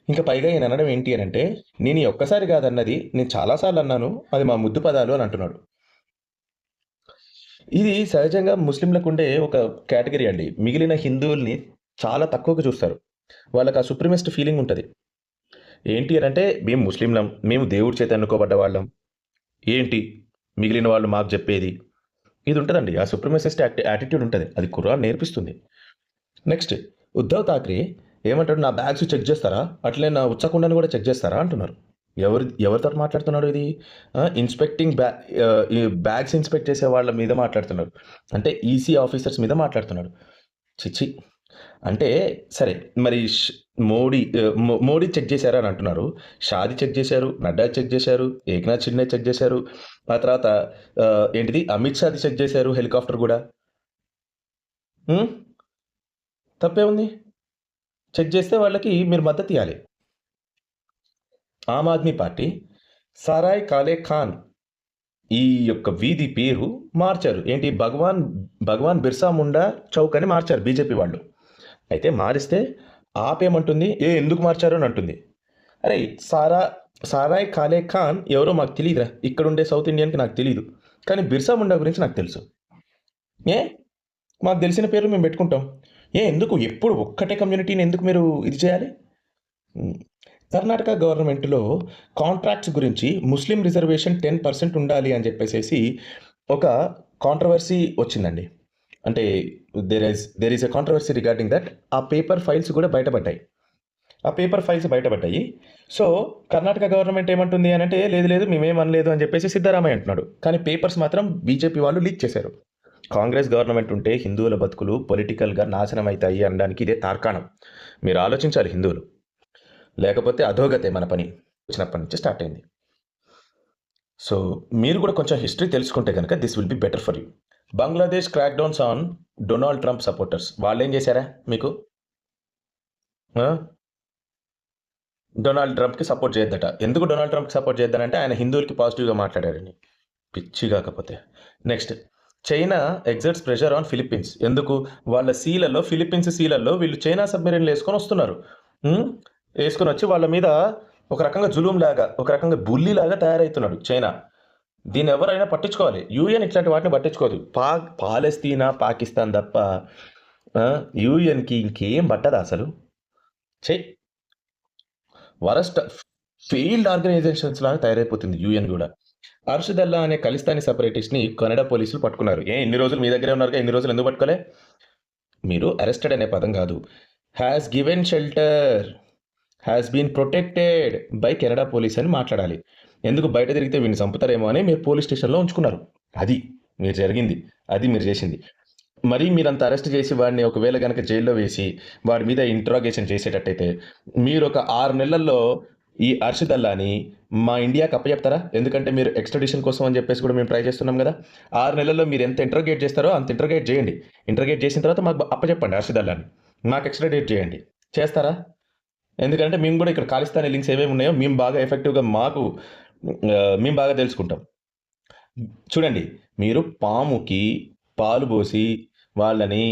ఇంకా పైగా ఈయన అనడం ఏంటి అని అంటే, నేను ఈ ఒక్కసారి కాదన్నది, నేను చాలాసార్లు అన్నాను, అది మా ముద్దు పదాలు అని అంటున్నాడు. ఇది సహజంగా ముస్లింలకు ఉండే ఒక కేటగిరీ అండి. మిగిలిన హిందువుల్ని చాలా తక్కువగా చూస్తారు. వాళ్ళకి ఆ సుప్రీమిస్ట్ ఫీలింగ్ ఉంటుంది. ఏంటి అని అంటే, మేము ముస్లింలం, మేము దేవుడి చేత ఎన్నుకోబడ్డ వాళ్ళం, ఏంటి మిగిలిన వాళ్ళు మాకు చెప్పేది, ఇది ఉంటుందండి. ఆ సుప్రీమిసిస్ట్ యాటిట్యూడ్ ఉంటుంది. అది ఖురాన్ నేర్పిస్తుంది. నెక్స్ట్ ఉద్ధవ్ ఠాక్రే ఏమంటాడు? నా బ్యాగ్స్ చెక్ చేస్తారా, అట్లే నా ఉచ్చకుండాను కూడా చెక్ చేస్తారా అంటున్నారు. ఎవరితో మాట్లాడుతున్నాడు ఇది? ఇన్స్పెక్టింగ్ ఈ బ్యాగ్స్ ఇన్స్పెక్ట్ చేసే వాళ్ళ మీద మాట్లాడుతున్నాడు. అంటే ఈసీ ఆఫీసర్స్ మీద మాట్లాడుతున్నాడు. చిచ్చి. అంటే సరే మరి మోడీ చెక్ చేశారు అని అంటున్నారు. షాది చెక్ చేశారు, నడ్డా చెక్ చేశారు, ఏక్నాథ్ షిండే చెక్ చేశారు, ఆ తర్వాత ఏంటిది అమిత్ షాది చెక్ చేశారు హెలికాప్టర్ కూడా. ఉమ్, తప్పే ఉంది. చెక్ చేస్తే వాళ్ళకి మీరు మద్దతు ఇవ్వాలి. ఆమ్ ఆద్మీ పార్టీ సారాయ్ కాలే ఖాన్ ఈ యొక్క వీధి పేరు మార్చారు. ఏంటి? భగవాన్ బిర్సా ముండా చౌక్ అని మార్చారు బీజేపీ వాళ్ళు. అయితే మారిస్తే ఆపేమంటుంది, ఎందుకు మార్చారు అని అంటుంది. అరే సారాయ్ కాలే ఖాన్ ఎవరో మాకు తెలియదురా, ఇక్కడ ఉండే సౌత్ ఇండియన్కి నాకు తెలియదు, కానీ బిర్సా ముండా గురించి నాకు తెలుసు. ఏ మాకు తెలిసిన పేర్లు మేము పెట్టుకుంటాం. ఎందుకు ఎప్పుడు ఒక్కటే కమ్యూనిటీని ఎందుకు మీరు ఇది చేయాలి? కర్ణాటక గవర్నమెంట్లో కాంట్రాక్ట్స్ గురించి ముస్లిం రిజర్వేషన్ 10% ఉండాలి అని చెప్పేసి ఒక కాంట్రవర్సీ వచ్చిందండి. అంటే there is a controversy regarding that. ఆ పేపర్ ఫైల్స్ కూడా బయటపడ్డాయి. సో కర్ణాటక గవర్నమెంట్ ఏమంటుంది అని అంటే, లేదు మేమేం అనలేదు అని చెప్పేసి సిద్ధరామయ్య అంటున్నాడు. కానీ పేపర్స్ మాత్రం బీజేపీ వాళ్ళు లీక్ చేశారు. కాంగ్రెస్ గవర్నమెంట్ ఉంటే హిందువుల బతుకులు పొలిటికల్గా నాశనం అవుతాయి అనడానికి ఇదే తార్కాణం. మీరు ఆలోచించాలి హిందువులు, లేకపోతే అధోగతే మన పని. వచ్చినప్పటి నుంచి స్టార్ట్ అయింది. సో మీరు కూడా కొంచెం హిస్టరీ తెలుసుకుంటే కనుక this will be better for you. Bangladesh crackdowns on Donald Trump supporters. వాళ్ళు ఏం చేశారా మీకు? డొనాల్డ్ ట్రంప్కి సపోర్ట్ చేయొద్దట. ఎందుకు డొనాల్డ్ ట్రంప్కి సపోర్ట్ చేద్దానంటే ఆయన హిందువులకి పాజిటివ్గా మాట్లాడారని. పిచ్చి కాకపోతే. Next China exerts pressure on Philippines. ఎందుకు? వాళ్ళ ఫిలిప్పీన్స్ సీలల్లో వీళ్ళు చైనా సబ్మెరీన్లు వేసుకొని వస్తున్నారు. వేసుకొని వచ్చి వాళ్ళ మీద ఒక రకంగా జులూం లాగా, ఒక రకంగా బుల్లి లాగా తయారవుతున్నాడు చైనా. దీన్ని ఎవరైనా పట్టించుకోవాలి. యూఎన్ ఇట్లాంటి వాటిని పట్టించుకోదు. పాలస్తీనా, పాకిస్తాన్ తప్ప యూఎన్కి ఇంకేం పట్టదా అసలు. వరస్ట్ ఫెయిల్డ్ ఆర్గనైజేషన్స్ లాగా తయారైపోతుంది యూఎన్ కూడా. అర్షదల్లా అనే ఖలిస్తానీ సెపరేటిస్ట్ని కెనడా పోలీసులు పట్టుకున్నారు. ఇన్ని రోజులు మీ దగ్గరే ఉన్నారు, ఇన్ని రోజులు ఎందుకు పట్టుకోలే? మీరు అరెస్టెడ్ అనే పదం కాదు, has given shelter, has been protected by Canada police అని మాట్లాడాలి. ఎందుకు? బయట తిరిగితే వీడిని చంపుతారేమో అని మీరు పోలీస్ స్టేషన్లో ఉంచుకున్నారు. అది మీరు జరిగింది, అది మీరు చేసింది. మరీ మీరంత అరెస్ట్ చేసి వాడిని ఒకవేళ కనుక జైల్లో వేసి వాడి మీద ఇంట్రాగేషన్ చేసేటట్టయితే మీరు ఒక 6 నెలల్లో ఈ అర్షదల్లాని మా ఇండియాకి అప్పచెప్తారా? ఎందుకంటే మీరు ఎక్స్ట్రడిషన్ కోసం అని చెప్పేసి కూడా మేము ట్రై చేస్తున్నాం కదా. 6 నెలల్లో మీరు ఎంత ఇంట్రోగేట్ చేస్తారో అంత ఇంట్రోగేట్ చేయండి. ఇంట్రోగేట్ చేసిన తర్వాత మాకు అప్పచెప్పండి అర్షదల్లాని, మాకు ఎక్స్ట్రాడేట్ చేయండి. చేస్తారా? ఎందుకంటే మేము కూడా ఇక్కడ ఖాళిస్తానీ లింక్స్ ఏమేమి ఉన్నాయో మేము బాగా ఎఫెక్టివ్గా మేము బాగా తెలుసుకుంటాం. చూడండి, మీరు పాముకి పాలు పోసి వాళ్ళని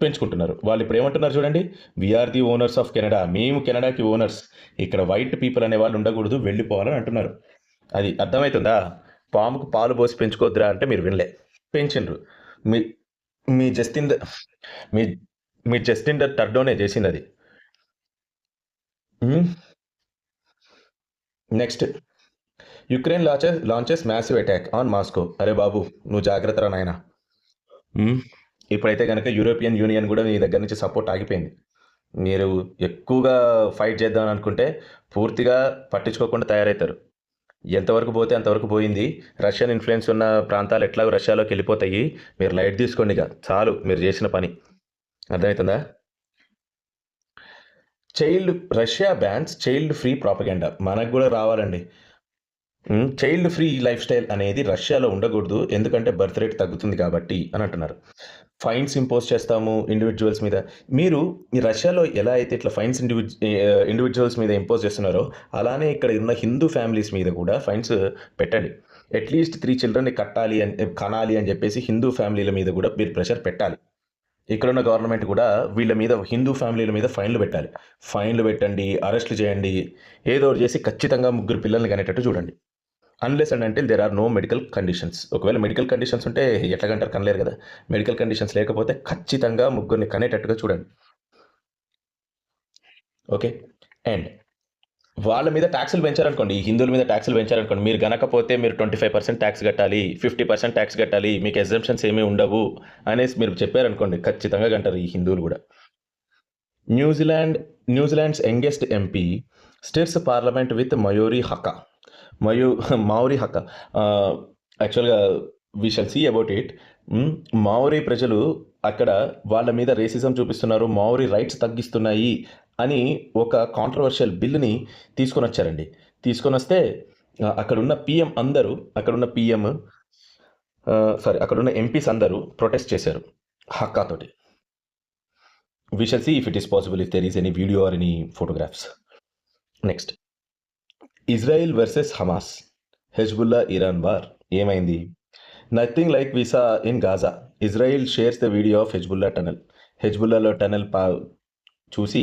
పెంచుకుంటున్నారు. వాళ్ళు ఇప్పుడు ఏమంటున్నారు చూడండి, we are the owners of Canada, మేము కెనడాకి ఓనర్స్, ఇక్కడ వైట్ పీపుల్ అనే వాళ్ళు ఉండకూడదు, వెళ్ళిపోవాలని అంటున్నారు. అది అర్థమవుతుందా? పాముకు పాలు పోసి పెంచుకోద్దురా అంటే మీరు వినలే, పెంచిండ్రు. మీ మీ జస్టిన్ మీ మీ జస్టిన్ ద టర్డోనే చేసింది అది. Next Ukraine launches massive attack on Moscow. అరే బాబు, నువ్వు జాగ్రత్త రా నాయన. ఇప్పుడైతే కనుక యూరోపియన్ యూనియన్ కూడా నీ దగ్గర నుంచి సపోర్ట్ ఆగిపోయింది. మీరు ఎక్కువగా ఫైట్ చేద్దాం అనుకుంటే పూర్తిగా పట్టించుకోకుండా తయారవుతారు. ఎంతవరకు పోతే అంతవరకు పోయింది. రష్యన్ ఇన్‌ఫ్లూయెన్స్ ఉన్న ప్రాంతాలు ఎట్లాగో రష్యాలోకి వెళ్ళిపోతాయి. మీరు లైట్ తీసుకోండి ఇక. చాలు మీరు చేసిన పని. అర్థమవుతుందా? Russia bans child free propaganda. మనకు కూడా రావాలండి. చైల్డ్ ఫ్రీ లైఫ్ స్టైల్ అనేది రష్యాలో ఉండకూడదు. ఎందుకంటే బర్త్ రేట్ తగ్గుతుంది కాబట్టి అని అంటున్నారు. ఫైన్స్ ఇంపోజ్ చేస్తాము ఇండివిజువల్స్ మీద. మీరు ఈ రష్యాలో ఎలా అయితే ఇట్లా ఫైన్స్ ఇండివిజువల్స్ మీద ఇంపోజ్ చేస్తున్నారో, అలానే ఇక్కడ ఉన్న హిందూ ఫ్యామిలీస్ మీద కూడా ఫైన్స్ పెట్టండి. అట్లీస్ట్ 3 చిల్డ్రన్ని కనాలి అని చెప్పేసి హిందూ ఫ్యామిలీల మీద కూడా మీరు ప్రెషర్ పెట్టాలి. ఇక్కడున్న గవర్నమెంట్ కూడా వీళ్ళ మీద హిందూ ఫ్యామిలీల మీద ఫైన్లు పెట్టాలి. ఫైన్లు పెట్టండి, అరెస్టులు చేయండి, ఏదో ఒకటి చేసి ఖచ్చితంగా 3 పిల్లల్ని కనేటట్టు చూడండి. Unless and until there are no medical conditions. ఒకవేళ మెడికల్ కండిషన్స్ ఉంటే ఎట్లా కంటారు, కనలేరు కదా. మెడికల్ కండిషన్స్ లేకపోతే ఖచ్చితంగా 3 కనేటట్టుగా చూడండి. ఓకే. అండ్ వాళ్ళ మీద ట్యాక్సులు పెంచారనుకోండి, ఈ హిందువుల మీద ట్యాక్సులు పెంచారనుకోండి, మీరు గనకపోతే మీరు 25% ట్యాక్స్ కట్టాలి, 50% ట్యాక్స్ కట్టాలి, మీకు ఎగ్జంప్షన్స్ ఏమీ ఉండవు అనేసి మీరు చెప్పారనుకోండి, ఖచ్చితంగా కంటారు ఈ హిందువులు కూడా. New Zealand's youngest MP stirs parliament with Maori haka. యాక్చువల్గా we shall see about it. Maori ప్రజలు అక్కడ వాళ్ళ మీద రేసిజం చూపిస్తున్నారు, మౌరీ రైట్స్ తగ్గిస్తున్నాయి అని ఒక కాంట్రవర్షియల్ బిల్లుని తీసుకొని వచ్చారండి. తీసుకొని వస్తే అక్కడున్న అక్కడున్న ఎంపీస్ అందరూ ప్రొటెస్ట్ చేశారు హక్కాతోటి. We shall see if it is possible, if there is any video or any photographs. Next, Israel versus Hamas, Hezbollah Iran war. ఏమైంది? Nothing like we saw in Gaza. Israel shares the video of Hezbollah tunnel. హెజ్బుల్లాలో టనల్ చూసి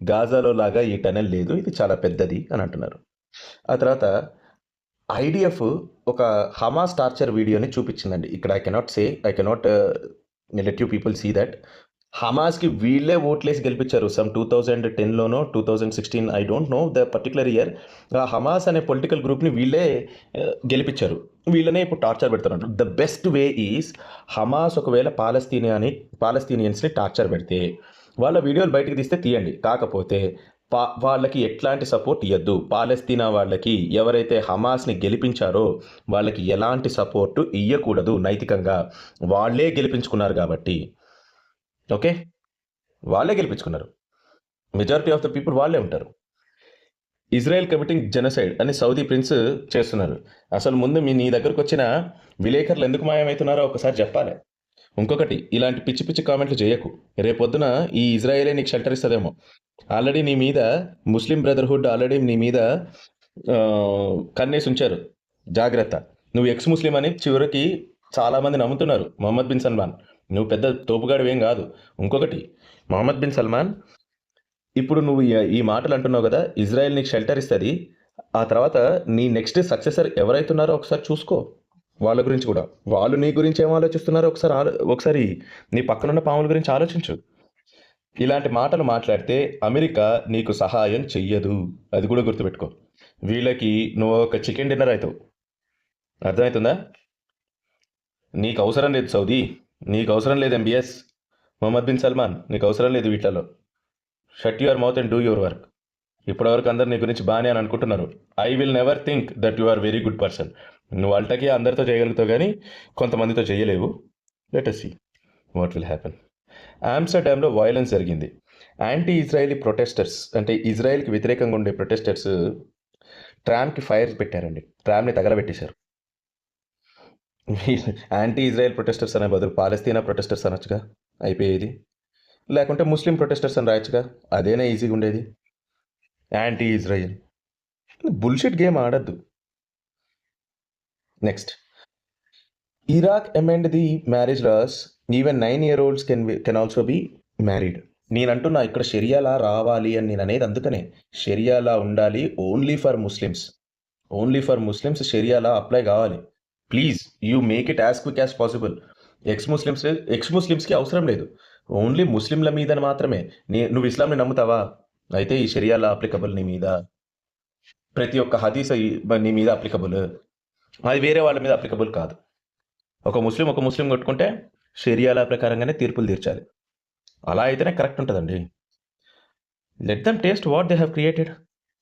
గాజాలో లాగా ఈ టనల్ లేదు, ఇది చాలా పెద్దది అని అంటున్నారు. ఆ తర్వాత ఐడిఎఫ్ ఒక హమాస్ టార్చర్ వీడియోని చూపించిందండి. ఇక్కడ I cannot let you people see that. హమాస్కి వీళ్ళే ఓట్లేసి గెలిపించారు. సమ్ 2010లోనో 2016, I don't know the particular year. Hamas అనే పొలిటికల్ గ్రూప్ని వీళ్ళే గెలిపించారు. వీళ్ళనే ఇప్పుడు టార్చర్ పెడుతున్నారు. The best way is, Hamas ఒకవేళ పాలస్తీనియన్స్ని టార్చర్ పెడితే వాళ్ళ వీడియోలు బయటకు తీస్తే తీయండి. కాకపోతే వాళ్ళకి ఎట్లాంటి సపోర్ట్ ఇవ్వద్దు. పాలస్తీనా వాళ్ళకి, ఎవరైతే హమాస్ని గెలిపించారో వాళ్ళకి ఎలాంటి సపోర్టు ఇవ్వకూడదు నైతికంగా. వాళ్ళే గెలిపించుకున్నారు కాబట్టి. ఓకే, వాళ్ళే గెలిపించుకున్నారు. మెజారిటీ ఆఫ్ ద పీపుల్ వాళ్ళే ఉంటారు. ఇజ్రాయెల్ కమిటింగ్ జెనోసైడ్ అని సౌదీ ప్రిన్స్ చేస్తున్నారు. అసలు ముందు నీ దగ్గరకు వచ్చిన విలేకరులు ఎందుకు మాయమవుతున్నారో ఒకసారి చెప్పాలి. ఇంకొకటి, ఇలాంటి పిచ్చి పిచ్చి కామెంట్లు చేయకు. రేపొద్దున ఈ ఇజ్రాయేలే నీకు షెల్టర్ ఇస్తుందేమో. ఆల్రెడీ నీ మీద ముస్లిం బ్రదర్హుడ్ ఆల్రెడీ నీ మీద కన్నేసి ఉంచారు, జాగ్రత్త. నువ్వు ఎక్స్ ముస్లిం అని చివరికి చాలామంది నమ్ముతున్నారు. మొహమ్మద్ బిన్ సల్మాన్, నువ్వు పెద్ద తోపుగాడివేం కాదు. ఇంకొకటి, మొహమ్మద్ బిన్ సల్మాన్, ఇప్పుడు నువ్వు ఈ మాటలు అంటున్నావు కదా, ఇజ్రాయెల్ నీకు షెల్టర్ ఇస్తుంది, ఆ తర్వాత నీ నెక్స్ట్ సక్సెసర్ ఎవరైతున్నారో ఒకసారి చూసుకో. వాళ్ళ గురించి కూడా, వాళ్ళు నీ గురించి ఏం ఆలోచిస్తున్నారో ఒకసారి నీ పక్కనున్న పాముల గురించి ఆలోచించు. ఇలాంటి మాటలు మాట్లాడితే అమెరికా నీకు సహాయం చెయ్యదు, అది కూడా గుర్తుపెట్టుకో. వీళ్ళకి నువ్వు ఒక చికెన్ డిన్నర్ అవుతావు. అర్థమవుతుందా? నీకు అవసరం లేదు సౌదీ, నీకు అవసరం లేదు ఎంబీఎస్, మొహమ్మద్ బిన్ సల్మాన్, నీకు అవసరం లేదు వీటిలో. Shut your mouth and do your work. ఇప్పటివరకు అందరు నీ గురించి బాగానే అని అనుకుంటున్నారు. I will never think that you are very good person. నువ్వు అల్టకి అందరితో చేయగలుగుతావు కానీ కొంతమందితో చేయలేవు. Let us see what will happen. ఆమ్స్టర్డామ్లో వైలెన్స్ జరిగింది. యాంటీ ఇజ్రాయలీ ప్రొటెస్టర్స్, అంటే ఇజ్రాయెల్కి వ్యతిరేకంగా ఉండే ప్రొటెస్టర్స్ ట్రామ్కి ఫైర్ పెట్టారండి. ట్రామ్ని తగలబెట్టేశారు. యాంటీ ఇజ్రాయెల్ ప్రొటెస్టర్స్ అనే బదులు పాలస్తీనా ప్రొటెస్టర్స్ అనొచ్చుగా, అయిపోయేది. లేకుంటే ముస్లిం ప్రొటెస్టర్స్ అని రాయొచ్చుగా, అదేనా ఈజీగా ఉండేది. యాంటీ ఇజ్రాయెల్ బుల్షిట్ గేమ్ ఆడద్దు. Next, Iraq amend the marriage laws, even 9-year-olds can also be married. నేనంటున్నా ఇక్కడ షరియాలా రావాలి అని నేను అనేది అందుకనే. షరియాలా ఉండాలి ఓన్లీ ఫర్ ముస్లిమ్స్ షరియాలా అప్లై కావాలి. Please you make it as quick as possible. Ex ముస్లిమ్స్కి అవసరం లేదు, ఓన్లీ ముస్లింల మీద మాత్రమే. నువ్వు ఇస్లాంని నమ్ముతావా? అయితే ఈ షరియాలా అప్లికబుల్ నీ మీద, ప్రతి ఒక్క హదీస్ నీ మీద అప్లికబుల్, అది వేరే వాళ్ళ మీద అప్లికబుల్ కాదు. ఒక ముస్లిం కొట్టుకుంటే షరియాలా ప్రకారంగానే తీర్పులు తీర్చాలి. అలా అయితేనే కరెక్ట్ ఉంటుందండి. Let them taste what they have created.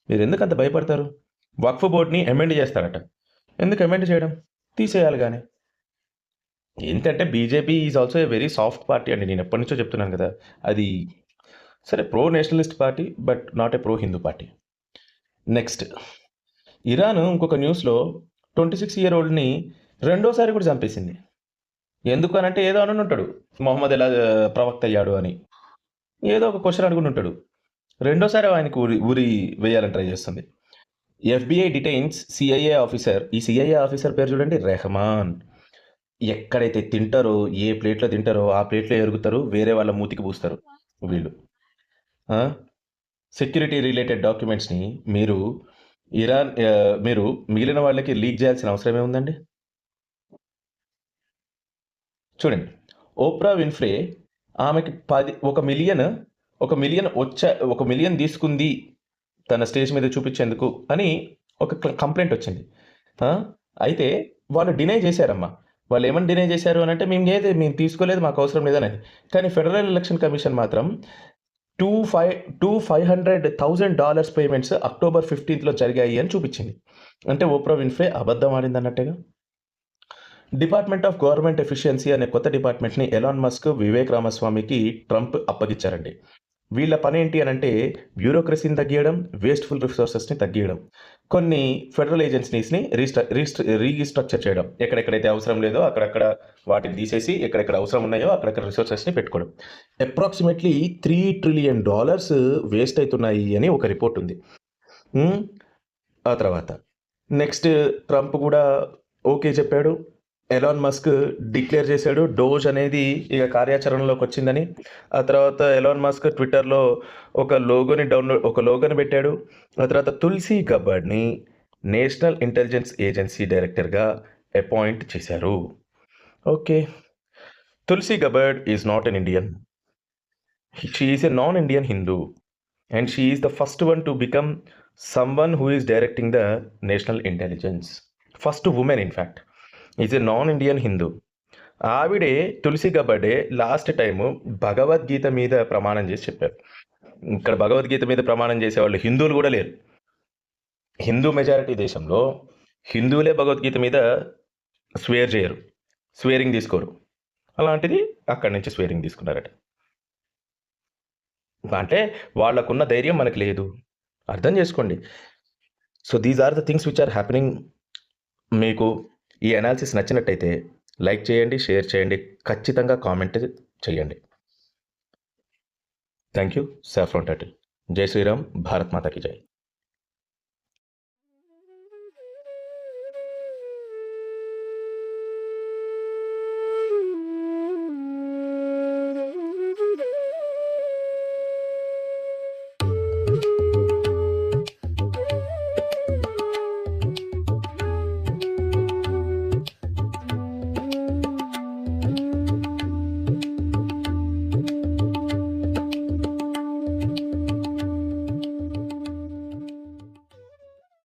మీరు ఎందుకు అంత భయపడతారు? వక్ఫ్ బోర్డ్ని అమెండ్ చేస్తారట. ఎందుకు అమెండ్ చేయడం? తీసేయాలి కానీ. ఏంటంటే BJP is also a very soft party అండి. నేను ఎప్పటి నుంచో చెప్తున్నాను కదా. అది సరే pro Nationalist party, but not a pro Hindu party. Next, Iran ఇంకొక న్యూస్లో 26-year-oldని రెండోసారి కూడా చంపేసింది. ఎందుకు అనంటే ఏదో అని ఉంటాడు, మొహమ్మద్ ఎలా ప్రవక్త అయ్యాడు అని ఏదో ఒక క్వశ్చన్ అడుగుని ఉంటాడు. రెండోసారి ఆయనకు ఊరి వేయాలని ట్రై చేస్తుంది. FBI detains CIA officer. ఈ సిఐఏ ఆఫీసర్ పేరు చూడండి, రెహమాన్. ఎక్కడైతే తింటారో, ఏ ప్లేట్లో తింటారో ఆ ప్లేట్లో ఎరుగుతారు, వేరే వాళ్ళ మూతికి పూస్తారు వీళ్ళు. సెక్యూరిటీ రిలేటెడ్ డాక్యుమెంట్స్ని మీరు మీరు మిగిలిన వాళ్ళకి లీక్ చేయాల్సిన అవసరం ఏముందండి? చూడండి, ఓప్రా విన్ఫ్రే ఆమెకి 1 మిలియన్ తీసుకుంది తన స్టేజ్ మీద చూపించేందుకు అని ఒక కంప్లైంట్ వచ్చింది. అయితే వాళ్ళు డినై చేశారమ్మా. వాళ్ళు ఏమని డినై చేశారు అని అంటే, మేము తీసుకోలేదు, మాకు అవసరం లేదని. కానీ ఫెడరల్ ఎలక్షన్ కమిషన్ మాత్రం $500,000 పేమెంట్స్ October 15th జరిగాయి అని చూపించింది. అంటే ఓప్రా విన్ఫ్రే అబద్ధం ఆడింది అన్నట్టుగా. డిపార్ట్మెంట్ ఆఫ్ గవర్నమెంట్ ఎఫిషియన్సీ అనే కొత్త డిపార్ట్మెంట్ని ఎలాన్ మస్క్, వివేక్ రామస్వామికి ట్రంప్ అప్పగించారండి. వీళ్ళ పని ఏంటి అని అంటే, బ్యూరోక్రసీని తగ్గియడం, వేస్ట్ఫుల్ రిసోర్సెస్ని తగ్గియడం, కొన్ని ఫెడరల్ ఏజెన్సీస్ని రీస్ట్రక్చర్ చేయడం. ఎక్కడెక్కడైతే అవసరం లేదో అక్కడక్కడ వాటిని తీసేసి, ఎక్కడెక్కడ అవసరం ఉన్నాయో అక్కడక్కడ రిసోర్సెస్ని పెట్టుకోవడం. అప్రాక్సిమేట్లీ $3 trillion వేస్ట్ అవుతున్నాయి అని ఒక రిపోర్ట్ ఉంది. ఆ తర్వాత నెక్స్ట్ ట్రంప్ కూడా ఓకే చెప్పాడు. ఎలాన్ మస్క్ డిక్లేర్ చేశాడు డోజ్ అనేది ఇక కార్యాచరణలోకి వచ్చిందని. ఆ తర్వాత ఎలాన్ మస్క్ ట్విట్టర్లో ఒక లోగోని పెట్టాడు. ఆ తర్వాత తులసి గబ్బర్డ్ని నేషనల్ ఇంటెలిజెన్స్ ఏజెన్సీ డైరెక్టర్గా అపాయింట్ చేశారు. Okay, Tulsi Gabbard is not an Indian. She is a non Indian Hindu and she is the first one to become someone who is directing the national intelligence. First woman, in fact, is a non-Indian Hindu. ఆవిడే తులసి గబ్బర్డే లాస్ట్ టైము భగవద్గీత మీద ప్రమాణం చేసి చెప్పారు. ఇక్కడ భగవద్గీత మీద ప్రమాణం చేసేవాళ్ళు హిందువులు కూడా లేరు. హిందూ మెజారిటీ దేశంలో హిందువులే భగవద్గీత మీద స్వేర్ చేయరు, స్వేరింగ్ తీసుకోరు. అలాంటిది అక్కడి నుంచి స్వేరింగ్ తీసుకున్నారట. అంటే వాళ్ళకున్న ధైర్యం మనకు లేదు. అర్థం చేసుకోండి. So these are the things which are happening. మీకు ఈ అనాలిసిస్ నచ్చినట్టయితే లైక్ చేయండి, షేర్ చేయండి, ఖచ్చితంగా కామెంట్ చేయండి. Thank you. Saffron turtle. జై శ్రీరామ్. భారత్ మాతాకి జై.